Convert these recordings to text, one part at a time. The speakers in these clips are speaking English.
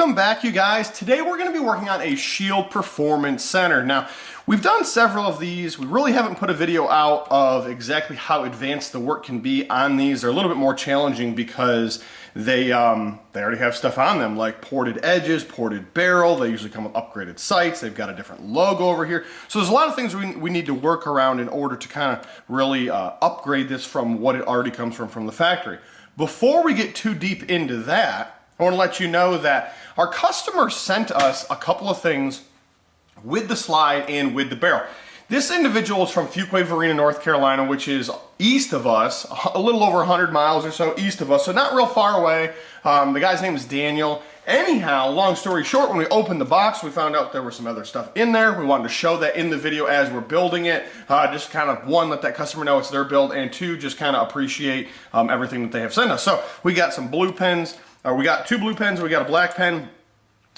Welcome back, you guys. Today we're going to be working on a shield performance center. Now, we've done several of these. We really haven't put a video out of exactly how advanced the work can be on these. They're a little bit more challenging because they already have stuff on them like ported edges, ported barrel. They usually come with upgraded sights. They've got a different logo over here. So there's a lot of things we need to work around in order to kind of really upgrade this from what it already comes from the factory. Before we get too deep into that, I want to let you know that our customer sent us a couple of things with the slide and with the barrel. This individual is from Fuquay-Varina, North Carolina, which is east of us, a little over 100 miles or so east of us, so not real far away. The guy's name is Daniel. Anyhow, long story short, when we opened the box, we found out there was some other stuff in there. We wanted to show that in the video as we're building it. Just kind of, one, let that customer know it's their build, and two, just kind of appreciate everything that they have sent us. So we got some blue pens. We got two blue pens, we got a black pen.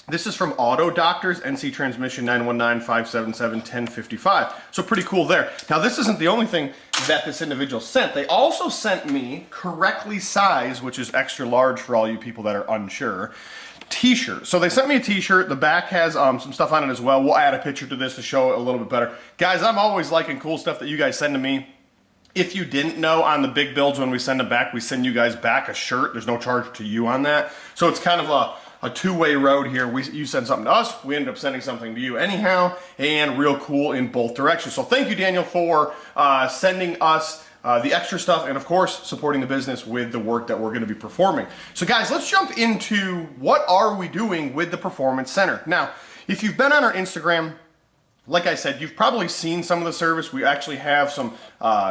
This is from Auto Doctors, NC Transmission 919-577-1055. So pretty cool there. Now this isn't the only thing that this individual sent. They also sent me correctly sized, which is extra large for all you people that are unsure, t-shirt. So they sent me a t-shirt. The back has some stuff on it as well. We'll add a picture to this to show it a little bit better. Guys, I'm always liking cool stuff that you guys send to me. If you didn't know, on the big builds, when we send them back, we send you guys back a shirt. There's no charge to you on that. So it's kind of a two-way road here. You send something to us, we end up sending something to you anyhow, and real cool in both directions. So thank you, Daniel, for sending us the extra stuff and, of course, supporting the business with the work that we're going to be performing. So guys, let's jump into what are we doing with the Performance Center. Now, if you've been on our Instagram, like I said, you've probably seen some of the service. We actually have some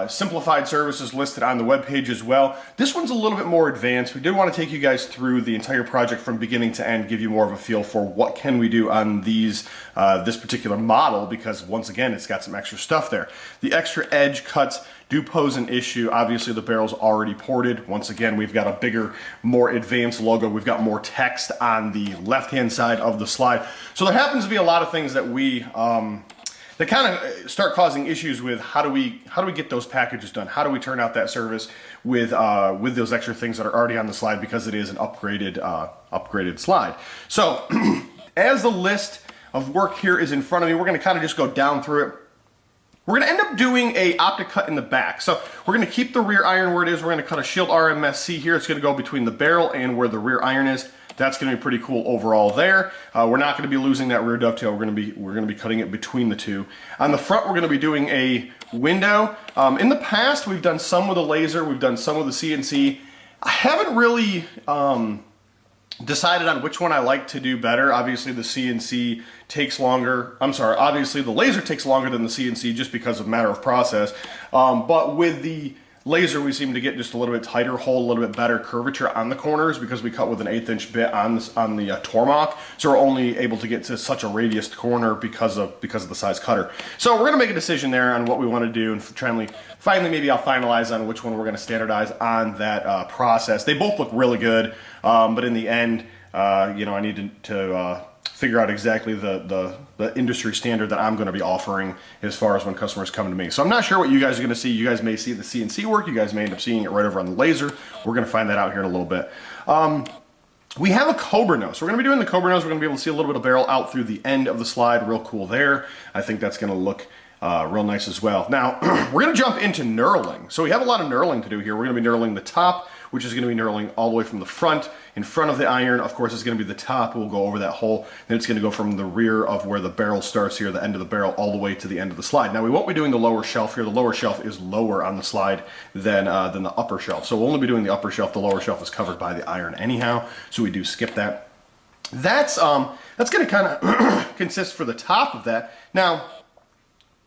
simplified services listed on the webpage as well. This one's a little bit more advanced. We did want to take you guys through the entire project from beginning to end, give you more of a feel for what can we do on these this particular model, because once again, it's got some extra stuff there. The extra edge cuts do pose an issue. Obviously, the barrel's already ported. Once again, we've got a bigger, more advanced logo. We've got more text on the left-hand side of the slide. So there happens to be a lot of things that we that kind of start causing issues with how do we get those packages done? How do we turn out that service with those extra things that are already on the slide, because it is an upgraded slide. So as the list of work here is in front of me, we're going to kind of just go down through it. We're going to end up doing a optic cut in the back. So we're going to keep the rear iron where it is. We're going to cut a shield RMSC here. It's going to go between the barrel and where the rear iron is. That's going to be pretty cool overall there. We're not going to be losing that rear dovetail. We're going to be cutting it between the two. On the front, we're going to be doing a window. In the past, we've done some with a laser. We've done some with a CNC. I haven't really decided on which one I like to do better. Obviously the CNC takes longer. Obviously the laser takes longer than the CNC just because of matter of process. But with the laser, we seem to get just a little bit tighter hole, a little bit better curvature on the corners because we cut with an 1/8 inch bit on the Tormach. So we're only able to get to such a radius corner because of the size cutter. So we're gonna make a decision there on what we want to do, and finally maybe I'll finalize on which one we're gonna standardize on that process. They both look really good, but in the end, you know, I need to figure out exactly the industry standard that I'm going to be offering as far as when customers come to me. So I'm not sure what you guys are going to see. You guys may see the CNC work. You guys may end up seeing it right over on the laser. We're going to find that out here in a little bit. We have a Cobra nose. So we're going to be doing the Cobra nose. We're going to be able to see a little bit of barrel out through the end of the slide. Real cool there. I think that's going to look real nice as well. Now, we're going to jump into knurling. So we have a lot of knurling to do here. We're going to be knurling the top, which is going to be knurling all the way from the front. In front of the iron, of course, is going to be the top. We'll go over that hole. Then it's going to go from the rear of where the barrel starts here, the end of the barrel, all the way to the end of the slide. Now, we won't be doing the lower shelf here. The lower shelf is lower on the slide than the upper shelf. So we'll only be doing the upper shelf. The lower shelf is covered by the iron anyhow, so we do skip that. That's going to kind of consist for the top of that. Now,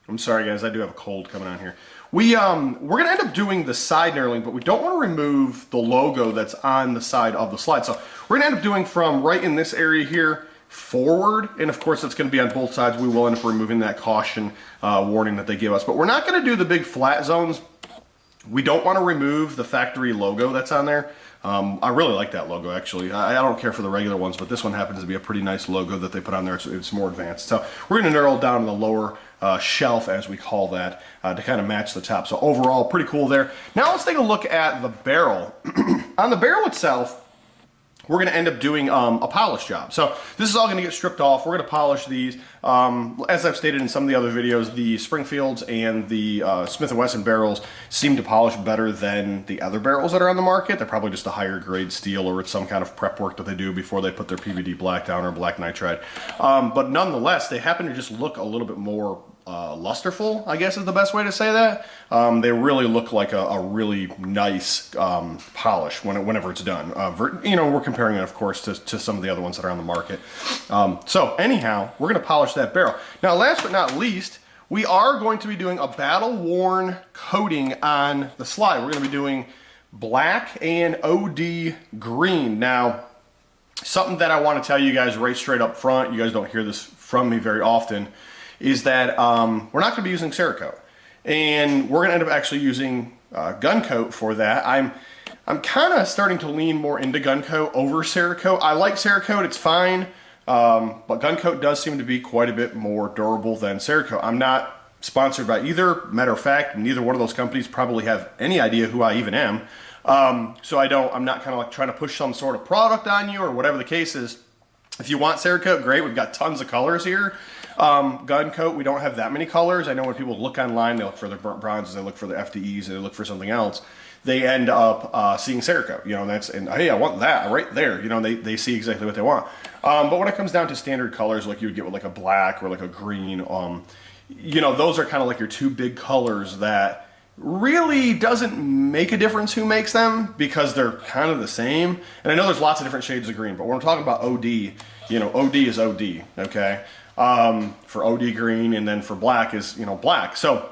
I'm sorry, guys. I do have a cold coming on here. We're going to end up doing the side knurling, but we don't want to remove the logo that's on the side of the slide. So we're going to end up doing from right in this area here forward, and of course it's going to be on both sides. We will end up removing that caution warning that they give us, but we're not going to do the big flat zones. We don't want to remove the factory logo that's on there. I really like that logo, actually. I don't care for the regular ones, but this one happens to be a pretty nice logo that they put on there. It's more advanced. So we're going to knurl down in the lower shelf, as we call that, to kind of match the top. So overall, pretty cool there. Now let's take a look at the barrel. On the barrel itself, we're going to end up doing a polish job. So this is all going to get stripped off. We're going to polish these. As I've stated in some of the other videos, the Springfields and the Smith & Wesson barrels seem to polish better than the other barrels that are on the market. They're probably just a higher grade steel, or it's some kind of prep work that they do before they put their PVD black down or black nitride. But nonetheless, they happen to just look a little bit more lusterful, I guess is the best way to say that. They really look like a really nice polish whenever it's done. You know, we're comparing it, of course, to some of the other ones that are on the market. So anyhow, we're going to polish that barrel. Now, last but not least, we are going to be doing a battle-worn coating on the slide. We're going to be doing black and OD green. Now, something that I want to tell you guys right straight up front, you guys don't hear this from me very often, is that we're not going to be using Cerakote, and we're going to end up actually using gun coat for that. I'm kind of starting to lean more into gun coat over Cerakote. I like Cerakote, it's fine, but gun coat does seem to be quite a bit more durable than Cerakote. I'm not sponsored by either. Matter of fact, neither one of those companies probably have any idea who I even am. So I'm not kind of like trying to push some sort of product on you or whatever the case is. If you want Cerakote, great. We've got tons of colors here. Gun coat, we don't have that many colors. I know when people look online, they look for the burnt bronzes, they look for the FDEs, they look for something else. They end up seeing Cerakote, you know, and hey, I want that right there. You know, they see exactly what they want. But when it comes down to standard colors, like you would get with like a black or like a green, you know, those are kind of like your two big colors that really doesn't make a difference who makes them, because they're kind of the same. And I know there's lots of different shades of green, but when we're talking about OD, you know, OD is OD, okay? For OD green, and then for black is, you know, black. So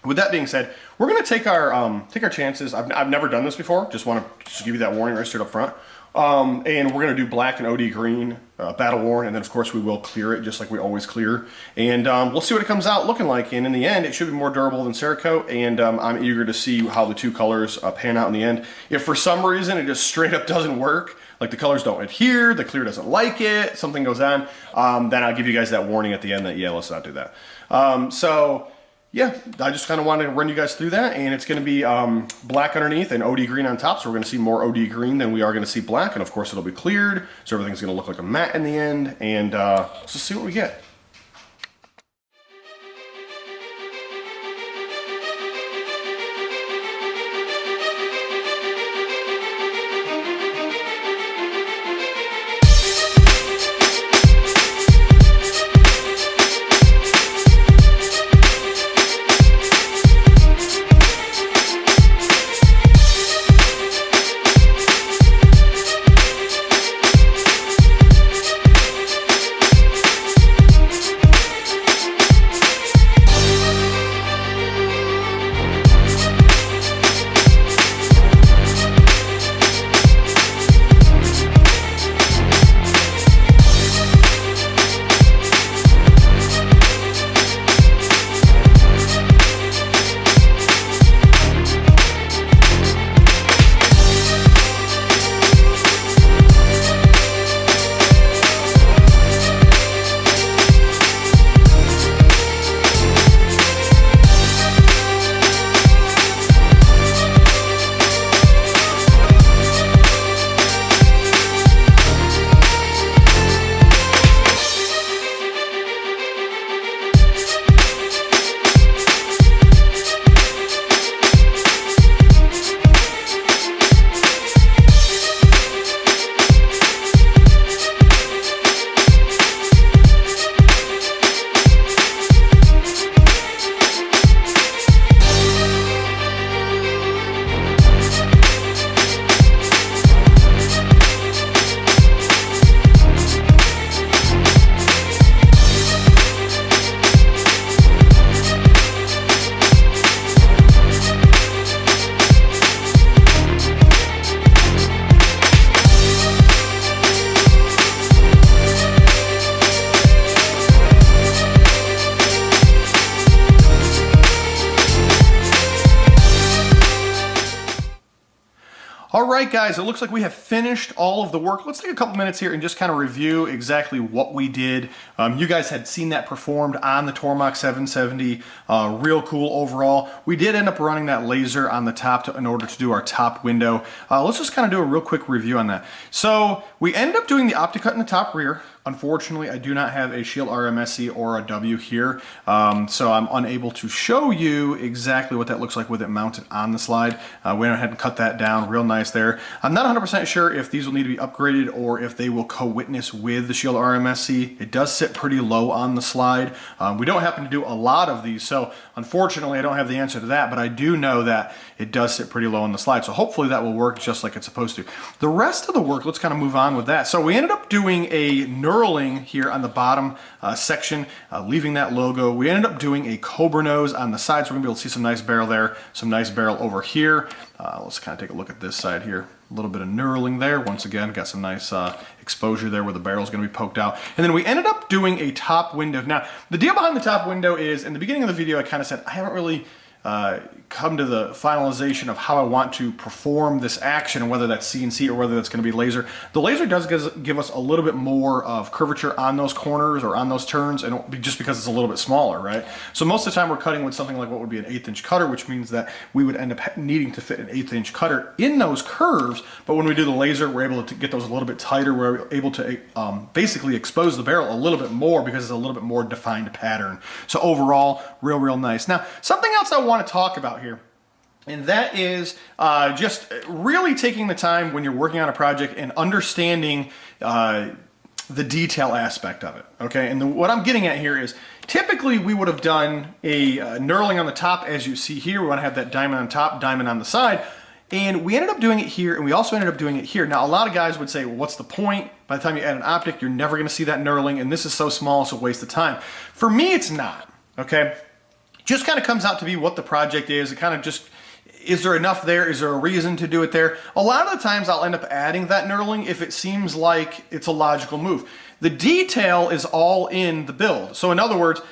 with that being said, we're going to take our chances. I've never done this before. Just want to give you that warning right straight up front. And we're going to do black and OD green, battle worn, and then of course we will clear it just like we always clear. And we'll see what it comes out looking like. And in the end, it should be more durable than Cerakote. And I'm eager to see how the two colors pan out in the end. If for some reason it just straight up doesn't work, like the colors don't adhere, the clear doesn't like it, something goes on, then I'll give you guys that warning at the end that, yeah, let's not do that. So yeah, I just kind of wanted to run you guys through that, and it's going to be black underneath and OD green on top, so we're going to see more OD green than we are going to see black, and of course it'll be cleared, so everything's going to look like a matte in the end, and let's just see what we get. All right, guys, it looks like we have finished all of the work. Let's take a couple minutes here and just kind of review exactly what we did. You guys had seen that performed on the Tormach 770. Real cool overall. We did end up running that laser on the top in order to do our top window. Let's just kind of do a real quick review on that. So we ended up doing the OptiCut in the top rear. Unfortunately, I do not have a Shield RMSE or a W here, so I'm unable to show you exactly what that looks like with it mounted on the slide. We went ahead and cut that down real nice there. I'm not 100% sure if these will need to be upgraded or if they will co-witness with the Shield RMSE. It does sit pretty low on the slide. We don't happen to do a lot of these, so unfortunately I don't have the answer to that, but I do know that it does sit pretty low on the slide, so hopefully that will work just like it's supposed to. The rest of the work, let's kind of move on with that. So we ended up doing a knurling here on the bottom section, leaving that logo. We ended up doing a Cobra nose on the side, so we're gonna be able to see some nice barrel there, some nice barrel over here. Let's kind of take a look at this side here. A little bit of knurling there. Once again, got some nice exposure there where the barrel's gonna be poked out. And then we ended up doing a top window. Now, the deal behind the top window is, in the beginning of the video, I kind of said, I haven't really come to the finalization of how I want to perform this action, and whether that's CNC or whether that's going to be laser. The laser does give us a little bit more of curvature on those corners or on those turns, and just because it's a little bit smaller, right? So most of the time we're cutting with something like what would be an 1/8 inch cutter, which means that we would end up needing to fit an 1/8 inch cutter in those curves, but when we do the laser, we're able to get those a little bit tighter. We're able to basically expose the barrel a little bit more because it's a little bit more defined pattern. So overall, real nice. Now, something else I want to talk about here, and that is just really taking the time when you're working on a project and understanding the detail aspect of it, okay? And what I'm getting at here is, typically we would have done a knurling on the top, as you see here. We want to have that diamond on top, diamond on the side, and we ended up doing it here, and we also ended up doing it here. Now, a lot of guys would say, well, what's the point? By the time you add an optic, you're never going to see that knurling, and this is so small, it's a waste of time. For me, it's not, okay? Just kind of comes out to be what the project is. It kind of just, is there enough there? Is there a reason to do it there? A lot of the times I'll end up adding that knurling if it seems like it's a logical move. The detail is all in the build. So in other words,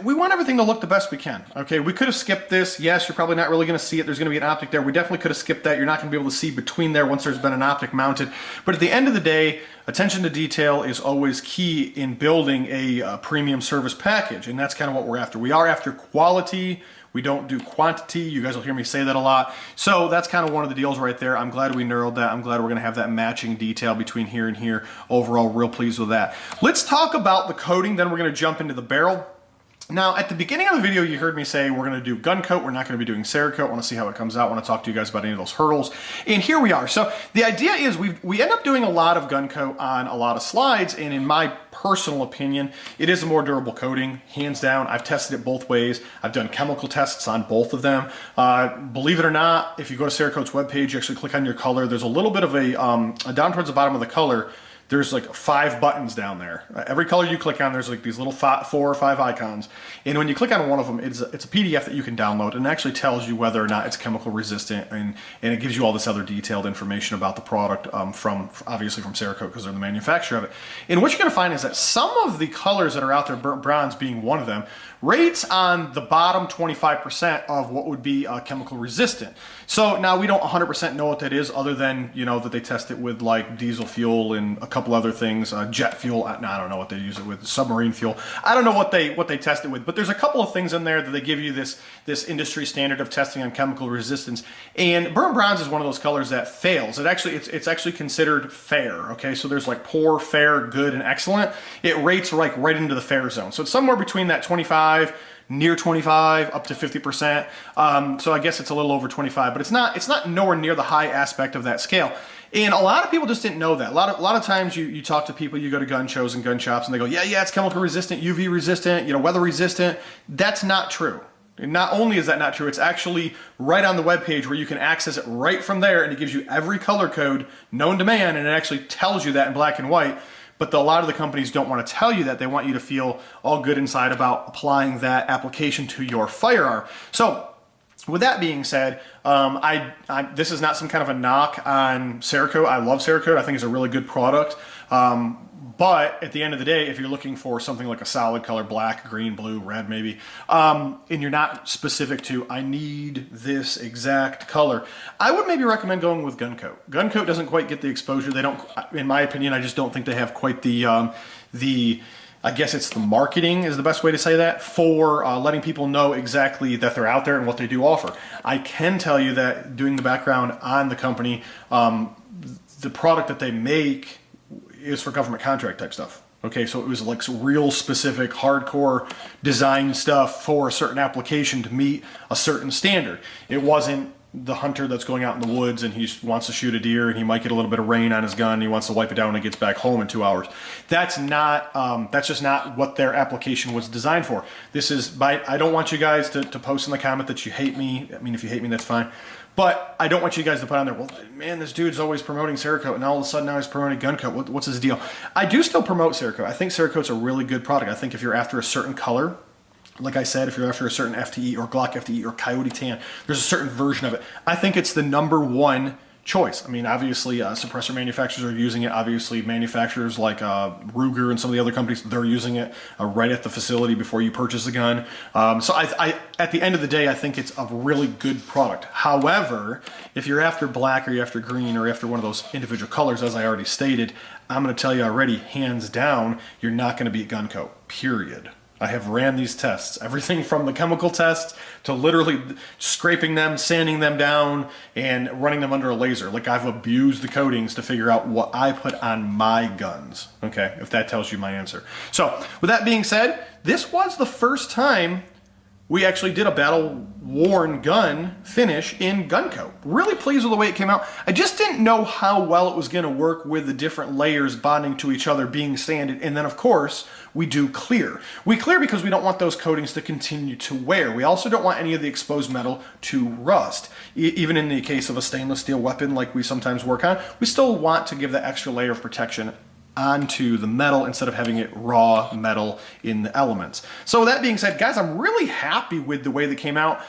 we want everything to look the best we can, okay? We could have skipped this. Yes, you're probably not really going to see it. There's going to be an optic there. We definitely could have skipped that. You're not going to be able to see between there once there's been an optic mounted. But at the end of the day, attention to detail is always key in building a premium service package, and that's kind of what we're after. We are after quality. We don't do quantity. You guys will hear me say that a lot. So that's kind of one of the deals right there. I'm glad we knurled that. I'm glad we're going to have that matching detail between here and here. Overall, real pleased with that. Let's talk about the coating, then we're going to jump into the barrel. Now, at the beginning of the video, you heard me say we're going to do gun coat. We're not going to be doing Cerakote. I want to see how it comes out. I want to talk to you guys about any of those hurdles. And here we are. So the idea is we end up doing a lot of gun coat on a lot of slides, and in my personal opinion, it is a more durable coating, hands down. I've tested it both ways. I've done chemical tests on both of them. Believe it or not, if you go to Cerakote's webpage, you actually click on your color. There's a little bit of a down towards the bottom of the color, there's like 5 buttons down there. Every color you click on, there's like these little 4 or 5 icons. And when you click on one of them, it's a PDF that you can download, and it actually tells you whether or not it's chemical resistant, and it gives you all this other detailed information about the product obviously from Cerakote, because they're the manufacturer of it. And what you're going to find is that some of the colors that are out there, burnt bronze being one of them, rates on the bottom 25% of what would be chemical resistant. So now we don't 100% know what that is, other than, you know, that they test it with like diesel fuel and a couple other things, jet fuel. I don't know what they use it with, submarine fuel. I don't know what they test it with, but there's a couple of things in there that they give you this industry standard of testing on chemical resistance. And burnt bronze is one of those colors that fails. It's actually considered fair. Okay, so there's like poor, fair, good, and excellent. It rates like right into the fair zone. So it's somewhere between that 25, near 25, up to 50%. So I guess it's a little over 25, but it's not nowhere near the high aspect of that scale. And a lot of people just didn't know that. A lot of times you talk to people, you go to gun shows and gun shops, and they go, yeah, it's chemical resistant, UV resistant, you know, weather resistant. That's not true. And not only is that not true, it's actually right on the webpage where you can access it right from there, and it gives you every color code known to man, and it actually tells you that in black and white. But a lot of the companies don't want to tell you that. They want you to feel all good inside about applying that application to your firearm. So With that being said, this is not some kind of a knock on Cerakote. I love Cerakote. I think it's a really good product. But at the end of the day, if you're looking for something like a solid color, black, green, blue, red maybe, and you're not specific to, I need this exact color, I would maybe recommend going with Guncoat. Guncoat doesn't quite get the exposure. They don't, in my opinion, I just don't think they have quite the I guess it's the marketing is the best way to say that, for letting people know exactly that they're out there and what they do offer. I can tell you that doing the background on the company, the product that they make is for government contract type stuff. Okay, so it was like some real specific hardcore design stuff for a certain application to meet a certain standard. It wasn't the hunter that's going out in the woods and he wants to shoot a deer and he might get a little bit of rain on his gun and he wants to wipe it down when he gets back home in 2 hours. That's not, that's just not what their application was designed for. This is, I don't want you guys to post in the comment that you hate me. I mean, if you hate me, that's fine. But I don't want you guys to put on there, well, man, this dude's always promoting Cerakote and all of a sudden now he's promoting Guncoat. What's his deal? I do still promote Cerakote. I think Cerakote's a really good product. I think if you're after a certain color, like I said, if you're after a certain FTE or Glock FTE or Coyote Tan, there's a certain version of it. I think it's the #1 choice. I mean, obviously, suppressor manufacturers are using it. Obviously, manufacturers like Ruger and some of the other companies, they're using it right at the facility before you purchase a gun. So at the end of the day, I think it's a really good product. However, if you're after black or you're after green or after one of those individual colors, as I already stated, I'm going to tell you already, hands down, you're not going to beat Guncoat, period. I have ran these tests, everything from the chemical tests to literally scraping them, sanding them down, and running them under a laser. Like, I've abused the coatings to figure out what I put on my guns, okay, if that tells you my answer. So, with that being said, this was the first time we actually did a battle-worn gun finish in Guncoat. Really pleased with the way it came out. I just didn't know how well it was going to work with the different layers bonding to each other, being sanded, and then of course, we do clear. We clear because we don't want those coatings to continue to wear. We also don't want any of the exposed metal to rust. Even in the case of a stainless steel weapon like we sometimes work on, we still want to give that extra layer of protection onto the metal instead of having it raw metal in the elements. So with that being said, guys, I'm really happy with the way that came out.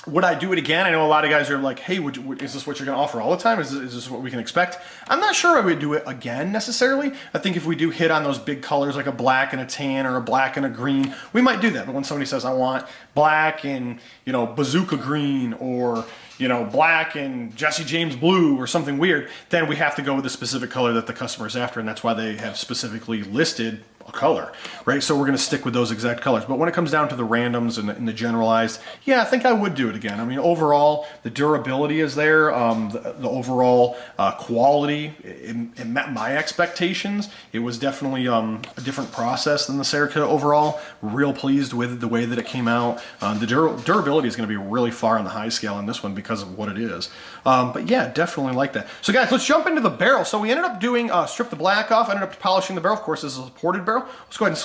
Would I do it again? I know a lot of guys are like, hey, is this what you're going to offer all the time? Is this what we can expect? I'm not sure I would do it again necessarily. I think if we do hit on those big colors like a black and a tan or a black and a green, we might do that. But when somebody says, I want black and, you know, bazooka green, or, you know, black and Jesse James blue or something weird, then we have to go with the specific color that the customer is after, and that's why they have specifically listed a color, right? So we're going to stick with those exact colors. But when it comes down to the randoms and the generalized, yeah, I think I would do it again. I mean, overall, the durability is there. The overall quality, it met my expectations. It was definitely a different process than the Cerakote overall. Real pleased with the way that it came out. The durability is going to be really far on the high scale in this one because of what it is. But yeah, definitely like that. So guys, let's jump into the barrel. So we ended up doing strip the black off, ended up polishing the barrel. Of course, this is a supported barrel. Let's go ahead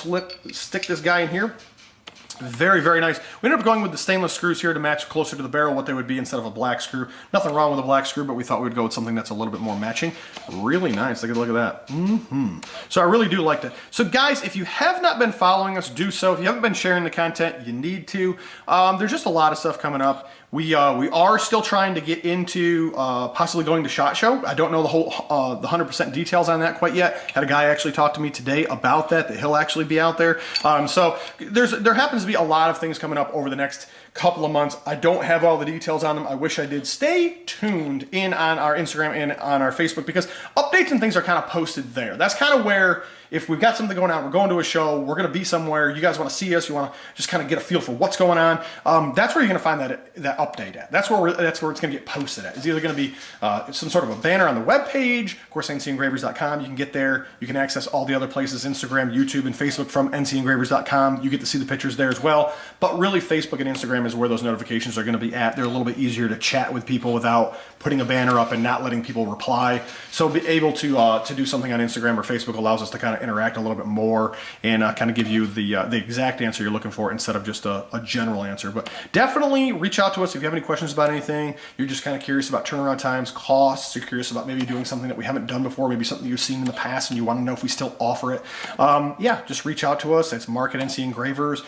and stick this guy in here. Very, very nice. We ended up going with the stainless screws here to match closer to the barrel what they would be instead of a black screw. Nothing wrong with a black screw, but we thought we would go with something that's a little bit more matching. Really nice. Take a look at that. So I really do like that. So guys, if you have not been following us, do so. If you haven't been sharing the content, you need to. There's just a lot of stuff coming up. We are still trying to get into possibly going to SHOT Show. I don't know the whole the 100% details on that quite yet. Had a guy actually talk to me today about that he'll actually be out there. So there happens to be a lot of things coming up over the next couple of months. I don't have all the details on them. I wish I did. Stay tuned in on our Instagram and on our Facebook, because updates and things are kind of posted there. That's kind of where, if we've got something going on, we're going to a show, we're going to be somewhere, you guys want to see us, you want to just kind of get a feel for what's going on, that's where you're going to find that update at. That's where it's going to get posted at. It's either going to be some sort of a banner on the web page, of course, NCEngravers.com. You can get there. You can access all the other places, Instagram, YouTube, and Facebook from NCEngravers.com. You get to see the pictures there as well. But really, Facebook and Instagram is where those notifications are going to be at. They're a little bit easier to chat with people without putting a banner up and not letting people reply. So be able to do something on Instagram or Facebook allows us to kind of of interact a little bit more and kind of give you the exact answer you're looking for instead of just a general answer. But definitely reach out to us if you have any questions about anything. You're just kind of curious about turnaround times, costs. You're curious about maybe doing something that we haven't done before, maybe something you've seen in the past and you want to know if we still offer it. Yeah, just reach out to us. It's Mark at NCEngravers.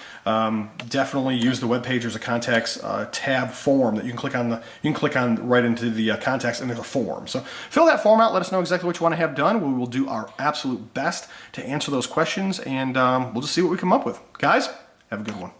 Definitely use the webpage. There's a contacts tab form that you can click on. You can click on right into the contacts, and there's a form. So fill that form out. Let us know exactly what you want to have done. We will do our absolute best to answer those questions, and we'll just see what we come up with. Guys, have a good one.